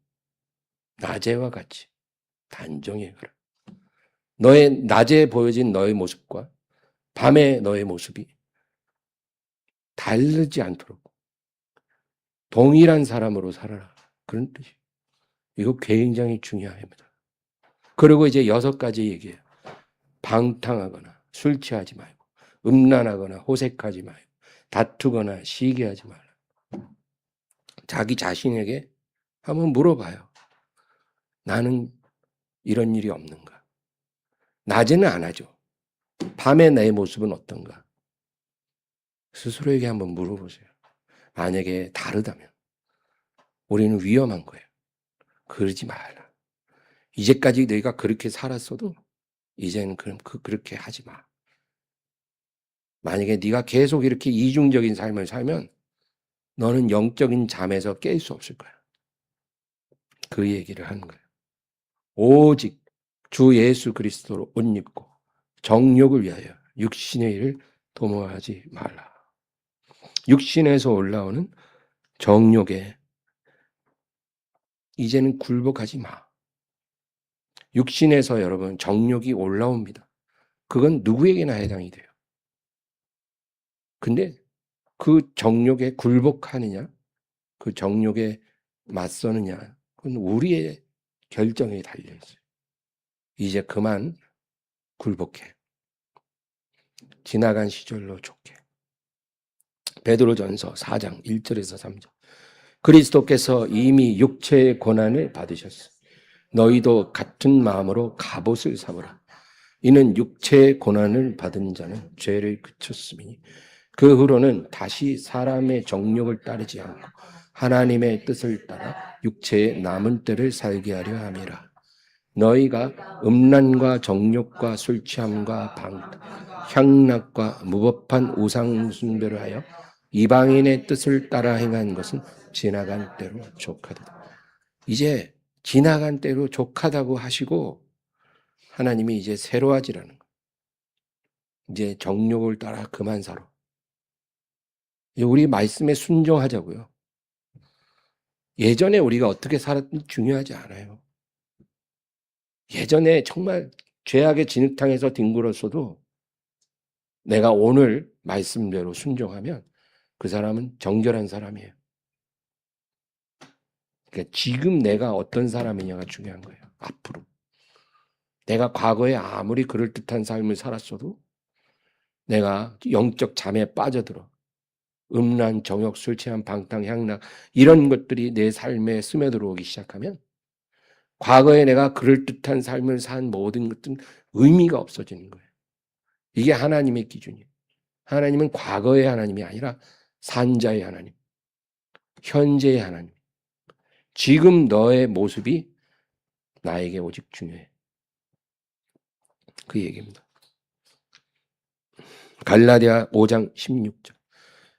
Speaker 1: 낮에와 같이 단정히 행하라. 너의 낮에 보여진 너의 모습과 밤에 너의 모습이 다르지 않도록 동일한 사람으로 살아라. 그런 뜻이에요. 이거 굉장히 중요합니다. 그리고 이제 6가지 얘기해요. 방탕하거나 술 취하지 말고 음란하거나 호색하지 말고 다투거나 시기하지 말라. 자기 자신에게 한번 물어봐요. 나는 이런 일이 없는가? 낮에는 안 하죠. 밤에 내 모습은 어떤가? 스스로에게 한번 물어보세요. 만약에 다르다면 우리는 위험한 거예요. 그러지 말라. 이제까지 내가 그렇게 살았어도 이제는 그럼 그렇게 하지 마. 만약에 네가 계속 이렇게 이중적인 삶을 살면 너는 영적인 잠에서 깰 수 없을 거야. 그 얘기를 하는 거예요. 오직 주 예수 그리스도로 옷 입고 정욕을 위하여 육신의 일을 도모하지 말라. 육신에서 올라오는 정욕에 이제는 굴복하지 마. 육신에서 여러분 정욕이 올라옵니다. 그건 누구에게나 해당이 돼요. 근데 그 정욕에 굴복하느냐, 그 정욕에 맞서느냐, 그건 우리의 결정에 달려있어요. 이제 그만 굴복해. 지나간 시절로 좋게. 베드로전서 4장 1절에서 3절. 그리스도께서 이미 육체의 고난을 받으셨어. 너희도 같은 마음으로 갑옷을 삼으라. 이는 육체의 고난을 받은 자는 죄를 그쳤으니 그 후로는 다시 사람의 정욕을 따르지 않고 하나님의 뜻을 따라 육체의 남은 때를 살게 하려 함이라. 너희가 음란과 정욕과 술 취함과 방탕, 향락과 무법한 우상 숭배를 하여 이방인의 뜻을 따라 행한 것은 지나간 때로 족하다. 이제 지나간 때로 족하다고 하시고 하나님이 이제 새로 하지라는 거예요. 이제 정욕을 따라 그만 살아. 우리 말씀에 순종하자고요. 예전에 우리가 어떻게 살았는지 중요하지 않아요. 예전에 정말 죄악의 진흙탕에서 뒹굴었어도 내가 오늘 말씀대로 순종하면 그 사람은 정결한 사람이에요. 그러니까 지금 내가 어떤 사람이냐가 중요한 거예요. 앞으로. 내가 과거에 아무리 그럴듯한 삶을 살았어도 내가 영적 잠에 빠져들어 음란, 정욕, 술 취한, 방탕, 향락 이런 것들이 내 삶에 스며들어오기 시작하면 과거에 내가 그럴듯한 삶을 산 모든 것들은 의미가 없어지는 거예요. 이게 하나님의 기준이에요. 하나님은 과거의 하나님이 아니라 산자의 하나님, 현재의 하나님. 지금 너의 모습이 나에게 오직 중요해. 그 얘기입니다. 갈라디아 5장 16절.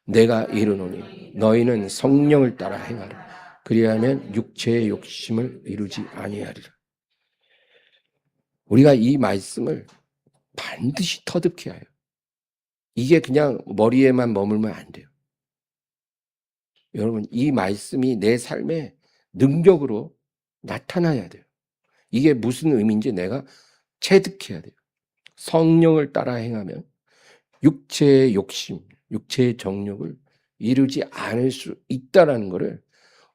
Speaker 1: 내가 이르노니 너희는 성령을 따라 행하라. 그리하면 육체의 욕심을 이루지 아니하리라. 우리가 이 말씀을 반드시 터득해야 해요. 이게 그냥 머리에만 머물면 안 돼요. 여러분, 이 말씀이 내 삶에 능력으로 나타나야 돼요. 이게 무슨 의미인지 내가 체득해야 돼요. 성령을 따라 행하면 육체의 욕심, 육체의 정욕을 이루지 않을 수 있다라는 것을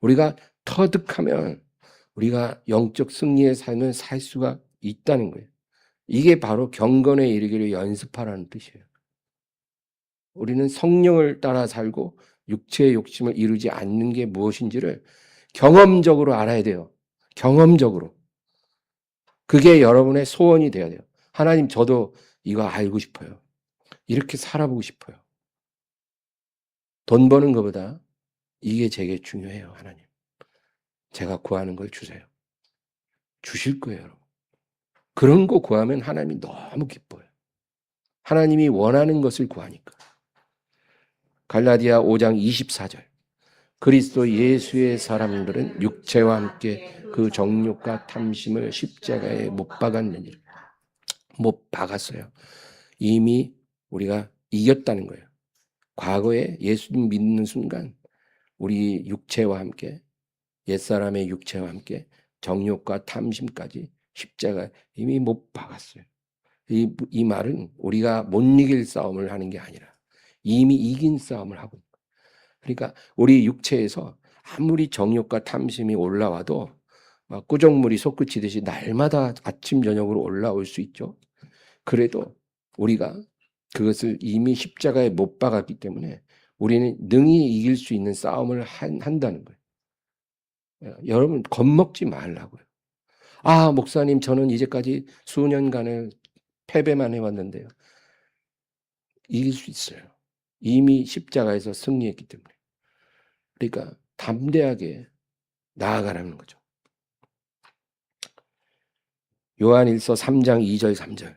Speaker 1: 우리가 터득하면 우리가 영적 승리의 삶을 살 수가 있다는 거예요. 이게 바로 경건에 이르기를 연습하라는 뜻이에요. 우리는 성령을 따라 살고 육체의 욕심을 이루지 않는 게 무엇인지를 경험적으로 알아야 돼요. 경험적으로. 그게 여러분의 소원이 돼야 돼요. 하나님, 저도 이거 알고 싶어요. 이렇게 살아보고 싶어요. 돈 버는 것보다 이게 제게 중요해요. 하나님, 제가 구하는 걸 주세요. 주실 거예요. 여러분. 그런 거 구하면 하나님이 너무 기뻐요. 하나님이 원하는 것을 구하니까. 갈라디아 5장 24절. 그리스도 예수의 사람들은 육체와 함께 그 정욕과 탐심을 십자가에 못 박았느니라. 못 박았어요. 이미 우리가 이겼다는 거예요. 과거에 예수님 믿는 순간 우리 육체와 함께, 옛사람의 육체와 함께 정욕과 탐심까지 십자가 이미 못 박았어요. 이 말은 우리가 못 이길 싸움을 하는 게 아니라 이미 이긴 싸움을 하고 있는 거예요. 그러니까 우리 육체에서 아무리 정욕과 탐심이 올라와도 막 꾸정물이 솟구치듯이 날마다 아침 저녁으로 올라올 수 있죠. 그래도 우리가 그것을 이미 십자가에 못 박았기 때문에 우리는 능히 이길 수 있는 싸움을 한다는 거예요. 여러분, 겁먹지 말라고요. 아, 목사님, 저는 이제까지 수년간을 패배만 해왔는데요. 이길 수 있어요. 이미 십자가에서 승리했기 때문에. 그러니까 담대하게 나아가라는 거죠. 요한일서 3장 2절 3절.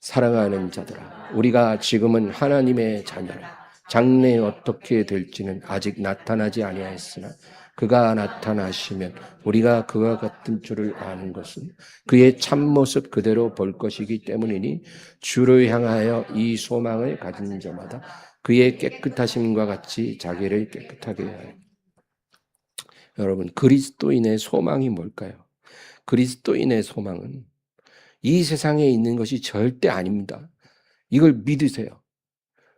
Speaker 1: 사랑하는 자들아, 우리가 지금은 하나님의 자녀라. 장래에 어떻게 될지는 아직 나타나지 아니하였으나 그가 나타나시면 우리가 그와 같은 줄을 아는 것은 그의 참모습 그대로 볼 것이기 때문이니 주를 향하여 이 소망을 가진 자마다 그의 깨끗하심과 같이 자기를 깨끗하게 하여. 여러분, 그리스도인의 소망이 뭘까요? 그리스도인의 소망은 이 세상에 있는 것이 절대 아닙니다. 이걸 믿으세요.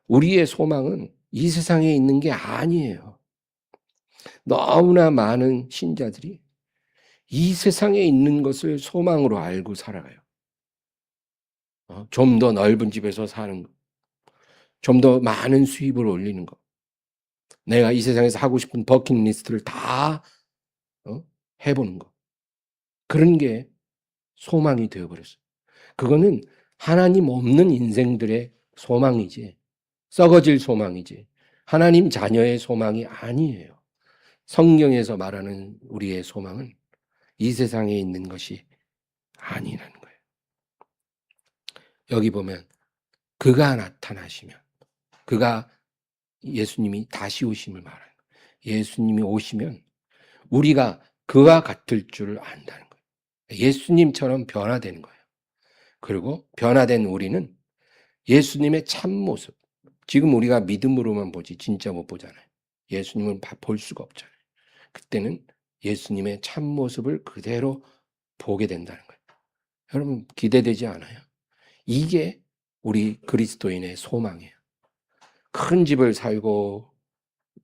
Speaker 1: 우리의 소망은 이 세상에 있는 게 아니에요. 너무나 많은 신자들이 이 세상에 있는 것을 소망으로 알고 살아가요. 좀 더 넓은 집에서 사는 것, 좀 더 많은 수입을 올리는 것, 내가 이 세상에서 하고 싶은 버킷리스트를 다 해보는 것, 그런 게 소망이 되어버렸어요. 그거는 하나님 없는 인생들의 소망이지, 썩어질 소망이지, 하나님 자녀의 소망이 아니에요. 성경에서 말하는 우리의 소망은 이 세상에 있는 것이 아니라는 거예요. 여기 보면 그가 나타나시면, 그가 예수님이 다시 오심을 말하는 거예요. 예수님이 오시면 우리가 그와 같을 줄 안다는 거예요. 예수님처럼 변화되는 거예요. 그리고 변화된 우리는 예수님의 참모습, 지금 우리가 믿음으로만 보지 진짜 못 보잖아요. 예수님은 볼 수가 없잖아요. 그때는 예수님의 참모습을 그대로 보게 된다는 거예요. 여러분, 기대되지 않아요? 이게 우리 그리스도인의 소망이에요. 큰 집을 살고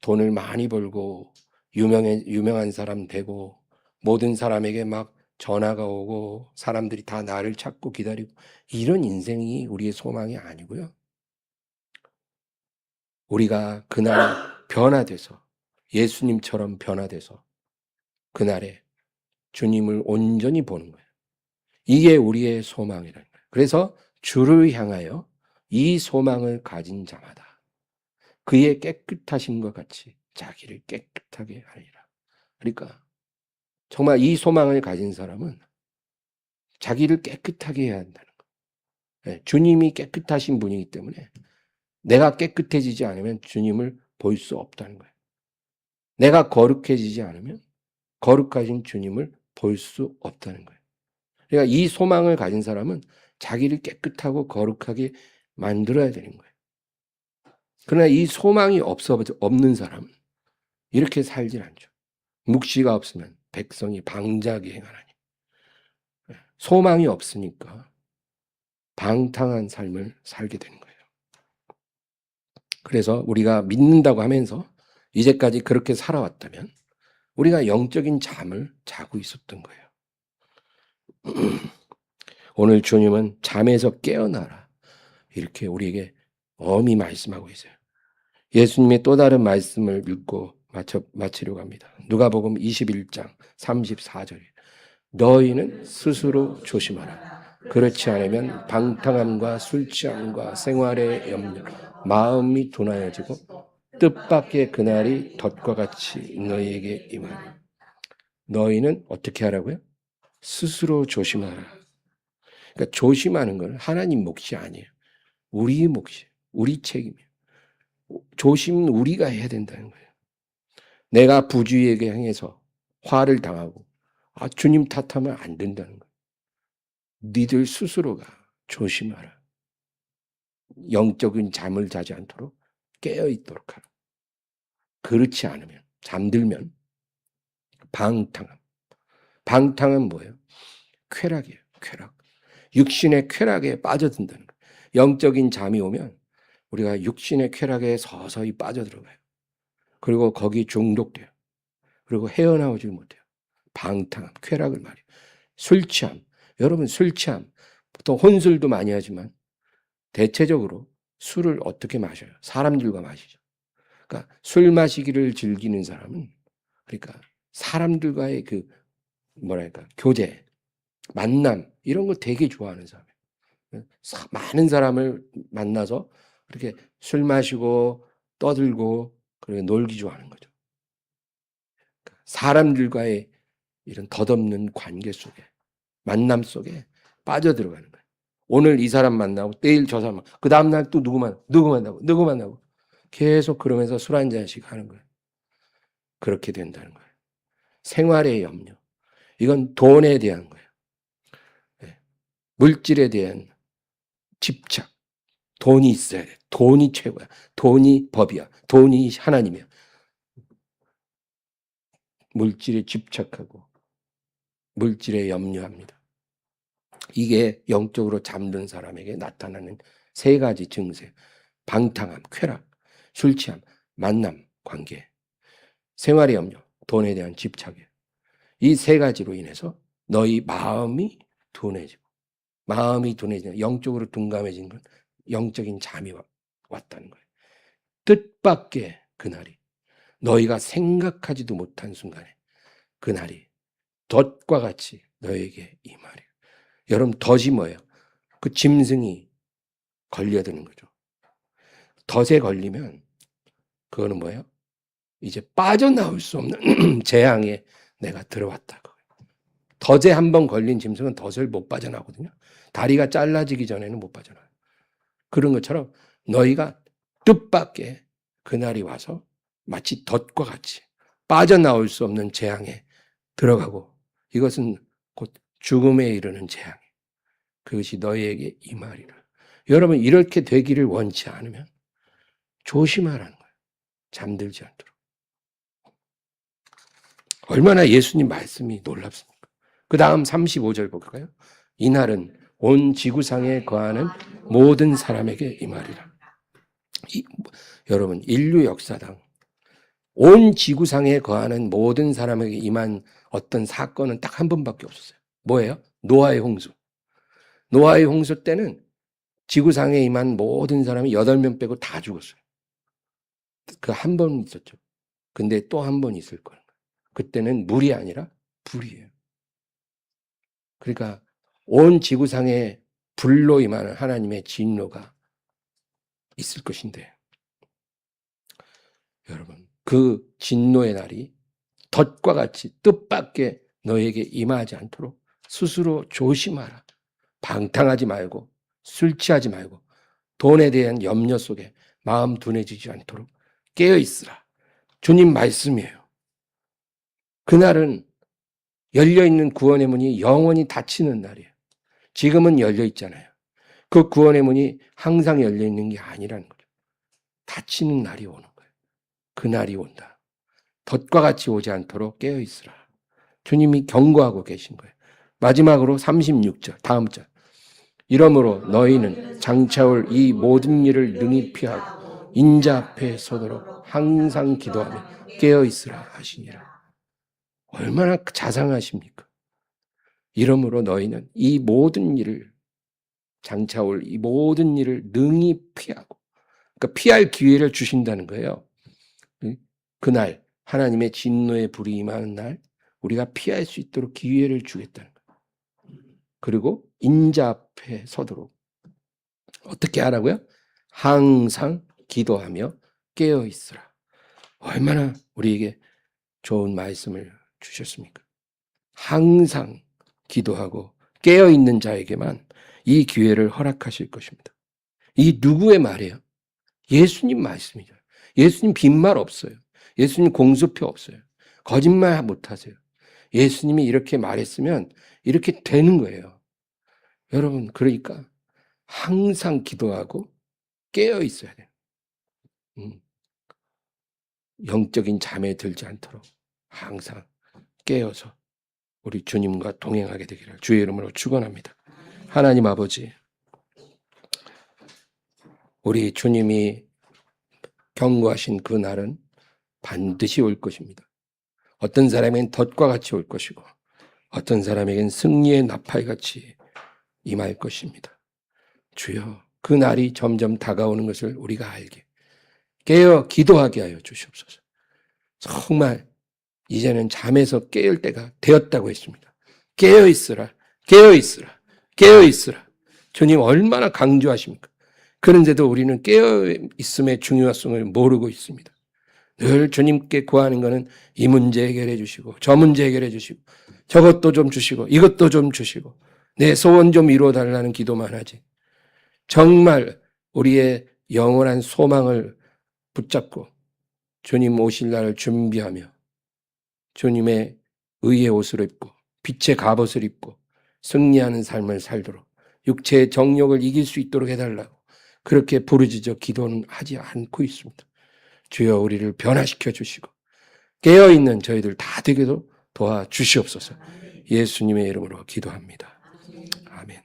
Speaker 1: 돈을 많이 벌고 유명한 사람 되고 모든 사람에게 막 전화가 오고 사람들이 다 나를 찾고 기다리고, 이런 인생이 우리의 소망이 아니고요. 우리가 그날 변화돼서 예수님처럼 변화돼서 그날에 주님을 온전히 보는 거예요. 이게 우리의 소망이라는 거예요. 그래서 주를 향하여 이 소망을 가진 자마다 그의 깨끗하심과 같이 자기를 깨끗하게 하리라. 그러니까 정말 이 소망을 가진 사람은 자기를 깨끗하게 해야 한다는 거예요. 주님이 깨끗하신 분이기 때문에 내가 깨끗해지지 않으면 주님을 볼 수 없다는 거예요. 내가 거룩해지지 않으면 거룩하신 주님을 볼 수 없다는 거예요. 그러니까 이 소망을 가진 사람은 자기를 깨끗하고 거룩하게 만들어야 되는 거예요. 그러나 이 소망이 없는 사람은 이렇게 살질 않죠. 묵시가 없으면 백성이 방자하게 행하나니. 소망이 없으니까 방탕한 삶을 살게 되는 거예요. 그래서 우리가 믿는다고 하면서 이제까지 그렇게 살아왔다면 우리가 영적인 잠을 자고 있었던 거예요. 오늘 주님은 잠에서 깨어나라 이렇게 우리에게 엄히 말씀하고 있어요. 예수님의 또 다른 말씀을 읽고 마치려고 합니다. 누가복음 21장 34절에 너희는 스스로 조심하라. 그렇지 않으면 방탕함과 술 취함과 생활의 염려, 마음이 둔하여지고 뜻밖의 그날이 덫과 같이 너희에게 임하리. 너희는 어떻게 하라고요? 스스로 조심하라. 그러니까 조심하는 건 하나님 몫이 아니에요. 우리 몫이에요. 우리 책임이에요. 조심은 우리가 해야 된다는 거예요. 내가 부주의에게 행해서 화를 당하고 주님 탓하면 안 된다는 거예요. 니들 스스로가 조심하라. 영적인 잠을 자지 않도록 깨어있도록 하라. 그렇지 않으면 잠들면 방탕함. 방탕은 뭐예요? 쾌락이에요. 쾌락. 육신의 쾌락에 빠져든다는 거예요. 영적인 잠이 오면 우리가 육신의 쾌락에 서서히 빠져들어가요. 그리고 거기 중독돼요. 그리고 헤어나오지 못해요. 방탕함, 쾌락을 말해요. 술 취함. 여러분 술 취함. 보통 혼술도 많이 하지만 대체적으로 술을 어떻게 마셔요? 사람들과 마시죠. 그러니까 술 마시기를 즐기는 사람은 그러니까 사람들과의 그 뭐랄까 교제, 만남 이런 거 되게 좋아하는 사람이에요. 많은 사람을 만나서 그렇게 술 마시고 떠들고 그리고 놀기 좋아하는 거죠. 사람들과의 이런 덧없는 관계 속에 만남 속에 빠져들어가는 거예요. 오늘 이 사람 만나고 내일 저 사람 그 다음날 또 누구 만나고 계속 그러면서 술 한 잔씩 하는 거예요. 그렇게 된다는 거예요. 생활의 염려. 이건 돈에 대한 거예요. 물질에 대한 집착. 돈이 있어야 돼. 돈이 최고야. 돈이 법이야. 돈이 하나님이야. 물질에 집착하고 물질에 염려합니다. 이게 영적으로 잠든 사람에게 나타나는 세 가지 증세. 방탕함, 쾌락, 술 취함, 만남, 관계. 생활의 염려, 돈에 대한 집착이에요. 이 세 가지로 인해서 너희 마음이 둔해지고 마음이 둔해지는 영적으로 둔감해진 건 영적인 잠이 왔다는 거예요. 뜻밖의 그날이 너희가 생각하지도 못한 순간에 그날이 덫과 같이 너에게 임하리라. 여러분 덫이 뭐예요? 그 짐승이 걸려드는 거죠. 덫에 걸리면 그거는 뭐예요? 이제 빠져나올 수 없는 재앙에 내가 들어왔다. 덫에 한번 걸린 짐승은 덫을 못 빠져나오거든요. 다리가 잘라지기 전에는 못 빠져나와요. 그런 것처럼 너희가 뜻밖의 그날이 와서 마치 덫과 같이 빠져나올 수 없는 재앙에 들어가고 이것은 곧 죽음에 이르는 재앙. 그것이 너희에게 임하리라. 여러분 이렇게 되기를 원치 않으면 조심하라는 거예요. 잠들지 않도록. 얼마나 예수님 말씀이 놀랍습니까? 그 다음 35절 볼까요? 이날은 온 지구상에 거하는 모든 사람에게 임하리라. 여러분 인류 역사당 온 지구상에 거하는 모든 사람에게 임한 어떤 사건은 딱 한 번밖에 없었어요. 뭐예요? 노아의 홍수. 노아의 홍수 때는 지구상에 임한 모든 사람이 8명 빼고 다 죽었어요. 그 한 번 있었죠. 근데 또 한 번 있을 거예요. 그때는 물이 아니라 불이에요. 그러니까 온 지구상에 불로 임하는 하나님의 진노가 있을 것인데 여러분 그 진노의 날이 덫과 같이 뜻밖의 너에게 임하지 않도록 스스로 조심하라. 방탕하지 말고 술 취하지 말고 돈에 대한 염려 속에 마음 둔해지지 않도록 깨어있으라. 주님 말씀이에요. 그날은 열려있는 구원의 문이 영원히 닫히는 날이에요. 지금은 열려 있잖아요. 그 구원의 문이 항상 열려 있는 게 아니라는 거죠. 닫히는 날이 오는 거예요. 그 날이 온다. 덫과 같이 오지 않도록 깨어 있으라. 주님이 경고하고 계신 거예요. 마지막으로 36절, 다음 절. 이러므로 너희는 장차올 이 모든 일을 능히 피하고 인자 앞에 서도록 항상 기도하며 깨어 있으라 하시니라. 얼마나 자상하십니까? 이러므로 너희는 이 모든 일을, 장차올 이 모든 일을 능히 피하고, 그러니까 피할 기회를 주신다는 거예요. 그날 하나님의 진노의 불이 임하는 날 우리가 피할 수 있도록 기회를 주겠다는 거예요. 그리고 인자 앞에 서도록 어떻게 하라고요? 항상 기도하며 깨어 있으라. 얼마나 우리에게 좋은 말씀을 주셨습니까? 항상 기도하고 깨어 있는 자에게만 이 기회를 허락하실 것입니다. 이 누구의 말이에요? 예수님 말씀이죠. 예수님 빈말 없어요. 예수님 공수표 없어요. 거짓말 못하세요. 예수님이 이렇게 말했으면 이렇게 되는 거예요. 여러분, 그러니까 항상 기도하고 깨어 있어야 돼요. 영적인 잠에 들지 않도록 항상 깨어서 우리 주님과 동행하게 되기를 주의 이름으로 축원합니다. 하나님 아버지, 우리 주님이 경고하신 그 날은 반드시 올 것입니다. 어떤 사람에겐 덫과 같이 올 것이고 어떤 사람에겐 승리의 나팔같이 임할 것입니다. 주여, 그 날이 점점 다가오는 것을 우리가 알게 깨어 기도하게 하여 주시옵소서. 정말 이제는 잠에서 깨울 때가 되었다고 했습니다. 깨어 있으라, 깨어 있으라, 깨어 있으라. 주님 얼마나 강조하십니까? 그런데도 우리는 깨어 있음의 중요성을 모르고 있습니다. 늘 주님께 구하는 것은 이 문제 해결해 주시고 저 문제 해결해 주시고 저것도 좀 주시고 이것도 좀 주시고 내 소원 좀 이루어 달라는 기도만 하지. 정말 우리의 영원한 소망을 붙잡고 주님 오실 날을 준비하며 주님의 의의 옷을 입고 빛의 갑옷을 입고 승리하는 삶을 살도록 육체의 정욕을 이길 수 있도록 해달라고 그렇게 부르짖어 기도는 하지 않고 있습니다. 주여, 우리를 변화시켜 주시고 깨어있는 저희들 다 되게도 도와주시옵소서. 예수님의 이름으로 기도합니다. 아멘.